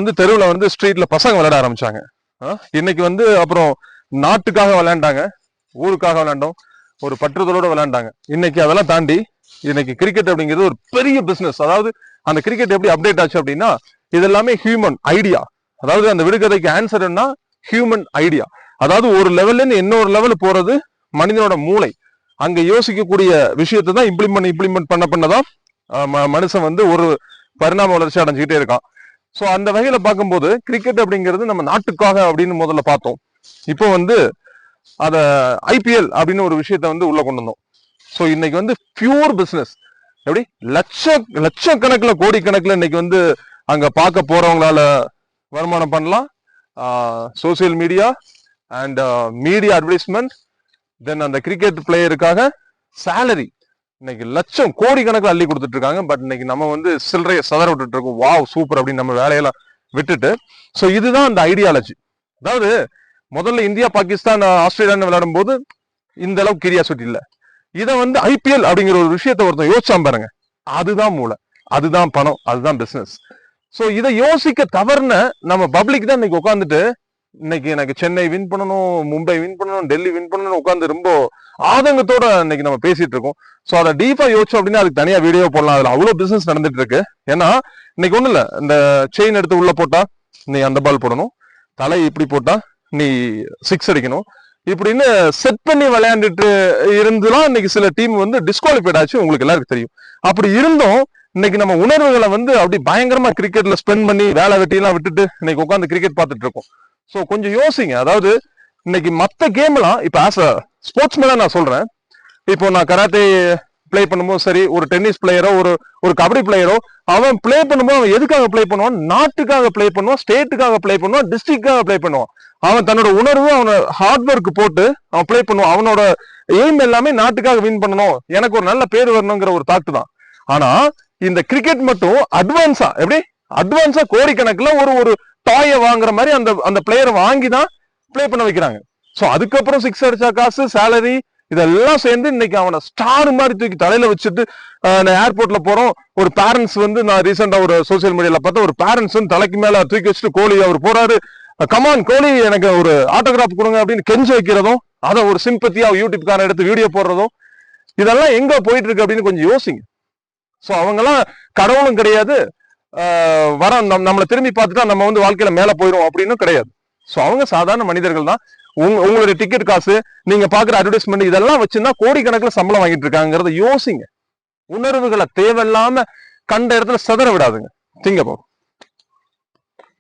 வந்து தெருவுல வந்து ஸ்ட்ரீட்ல பசங்க விளையாட ஆரம்பிச்சாங்க. இன்னைக்கு வந்து அப்புறம் நாட்டுக்காக விளையாண்டாங்க, ஊருக்காக விளையாண்டோம், ஒரு பற்றுதலோட விளையாண்டாங்க. இன்னைக்கு அதெல்லாம் தாண்டி இன்னைக்கு கிரிக்கெட் அப்படிங்கிறது ஒரு பெரிய பிசினஸ். அதாவது அந்த கிரிக்கெட் எப்படி அப்டேட் ஆச்சு அப்படின்னா, இது எல்லாமே ஹியூமன் ஐடியா. அதாவது அந்த விடுகதைக்கு ஆன்சர் என்ன, ஹியூமன் ஐடியா. அதாவது ஒரு லெவல்ல இருந்து இன்னொரு லெவல் போறது மனிதனோட மூளை. அங்க யோசிக்கக்கூடிய விஷயத்தை தான் இம்ப்ளிமெண்ட் பண்ணதான் மனுஷன் வந்து ஒரு பரிணாம வளர்ச்சி அடைஞ்சுக்கிட்டே இருக்கான். ஸோ அந்த வகையில பார்க்கும்போது கிரிக்கெட் அப்படிங்கிறது நம்ம நாட்டுக்காக அப்படின்னு முதல்ல பார்த்தோம். இப்போ வந்து அத ஐபிஎல் அப்படின்னு ஒரு விஷயத்த வந்து உள்ள கொண்டு வந்தோம். ஸோ இன்னைக்கு வந்து பியூர் பிசினஸ். எப்படி லட்சக்கணக்கில் கோடிக்கணக்கில் இன்னைக்கு வந்து அங்க பார்க்க போறவங்களால வருமானம் பண்ணலாம். Social media and media advertisement, then அந்த கிரிக்கெட் பிளேயருக்காக சேலரி இன்னைக்கு லட்சம் கோடி கணக்கில் அள்ளி கொடுத்துட்டு இருக்காங்க. பட் இன்னைக்கு நம்ம வந்து சில்லறையை சதற விட்டுட்டு இருக்கோம். வாவ் சூப்பர் அப்படின்னு நம்ம வேலையெல்லாம் விட்டுட்டு. ஸோ இதுதான் அந்த ஐடியாலஜி. அதாவது முதல்ல இந்தியா பாகிஸ்தான் ஆஸ்திரேலியான்னு விளையாடும் போது இந்த அளவுக்கு கிரியாசிட்டி இல்லை. இதை வந்து ஐபிஎல் அப்படிங்கிற ஒரு விஷயத்த ஒருத்தன் யோசிச்சான் பாருங்க, அதுதான் மூளை, அதுதான் பணம், அதுதான் பிசினஸ். ஸோ இதை யோசிக்க தவறுன நம்ம பப்ளிக் தான் இன்னைக்கு உட்காந்துட்டு இன்னைக்கு எனக்கு சென்னை வின் பண்ணணும், மும்பை வின் பண்ணணும், டெல்லி வின் பண்ணணும் உட்காந்து ரொம்ப ஆதங்கத்தோட இன்னைக்கு நம்ம பேசிட்டு இருக்கோம். ஸோ அதை டீப்பா யோசிச்சோம் அப்படின்னா அதுக்கு தனியா வீடியோ போடலாம். அதுல அவ்வளவு பிசினஸ் நடந்துட்டு இருக்கு. ஏன்னா இன்னைக்கு ஒண்ணு இல்ல, இந்த செயின் எடுத்து உள்ள போட்டா நீ அந்த பால் போடணும், தலை இப்படி போட்டா நீ 6 அடிக்கணும், இப்படின்னு செட் பண்ணி விளையாண்டுட்டு இருந்துலாம் இன்னைக்கு சில டீம் வந்து டிஸ்குவாலிஃபைட் ஆச்சு. உங்களுக்கு எல்லாருக்கும் தெரியும். அப்படி இருந்தும் இன்னைக்கு நம்ம உணர்வுகளை வந்து அப்படி பயங்கரமா கிரிக்கெட்ல ஸ்பெண்ட் பண்ணி வேலை வெட்டியெல்லாம் விட்டுட்டு இன்னைக்கு உட்காந்து கிரிக்கெட் பார்த்துட்டு இருக்கோம். ஸோ கொஞ்சம் யோசிங்க. அதாவது இன்னைக்கு மற்ற கேம்லாம் இப்ப ஆஸ் அ ஸ்போர்ட்ஸ்மேனா நான் சொல்றேன். இப்போ நான் கராத்தே பிளே பண்ணும்போது சரி, ஒரு டென்னிஸ் பிளேயரோ ஒரு கபடி பிளேயரோ அவன் பிளே பண்ணும்போது அவன் எதுக்காக பிளே பண்ணுவான், நாட்டுக்காக பிளே பண்ணுவான், ஸ்டேட்டுக்காக பிளே பண்ணுவான், டிஸ்ட்ரிக்டாக பிளே பண்ணுவான். அவன் தன்னோட உணர்வு, அவனோட ஹார்ட் ஒர்க் போட்டு அவன் பிளே பண்ணுவான். அவனோட எய்ம் எல்லாமே நாட்டுக்காக வின் பண்ணணும், எனக்கு ஒரு நல்ல பேர் வரணுங்கிற ஒரு தாட்டு தான். ஆனா இந்த கிரிக்கெட் மட்டும் அட்வான்ஸா கோடிக்கணக்கில் ஒரு டாயை வாங்குற மாதிரி அந்த பிளேயரை வாங்கி தான் பிளே பண்ண வைக்கிறாங்க. ஸோ அதுக்கப்புறம் 6 அடிச்சா காசு, சேலரி, இதெல்லாம் சேர்ந்து இன்னைக்கு அவனை ஸ்டார் மாதிரி தூக்கி தலையில வச்சுட்டு ஏர்போர்ட்ல போறோம். ஒரு பேரண்ட்ஸ் வந்து நான் ரீசெண்டா ஒரு சோசியல் மீடியால பார்த்தா ஒரு பேரண்ட்ஸ் வந்து தலைக்கு மேல தூக்கி வச்சுட்டு கோலி அவர் போறாரு, கமான் கோலி எனக்கு ஒரு ஆட்டோகிராஃப் கொடுங்க அப்படின்னு கெஞ்சி வைக்கிறதும், அதை ஒரு சிம்பத்தியா யூடியூப்கான எடுத்து வீடியோ போடுறதும், இதெல்லாம் எங்க போயிட்டு இருக்கு அப்படின்னு கொஞ்சம் யோசிங்க. ஸோ அவங்கெல்லாம் கடவுளும் கிடையாது, வர நம்மளை திரும்பி பார்த்துட்டா நம்ம வந்து வாழ்க்கையில மேல போயிடும் அப்படின்னு கிடையாது. ஸோ அவங்க சாதாரண மனிதர்கள் தான். உங்களுடைய டிக்கெட் காசு, நீங்க பாக்குற அட்வர்டைஸ்மெண்ட், இதெல்லாம் வச்சுன்னா கோடிக்கணக்கில் சம்பளம் வாங்கிட்டு இருக்காங்கிறத யோசிங்க. உணர்வுகளை தேவையில்லாம கண்ட இடத்துல சதற விடாதுங்க. திங்க போ.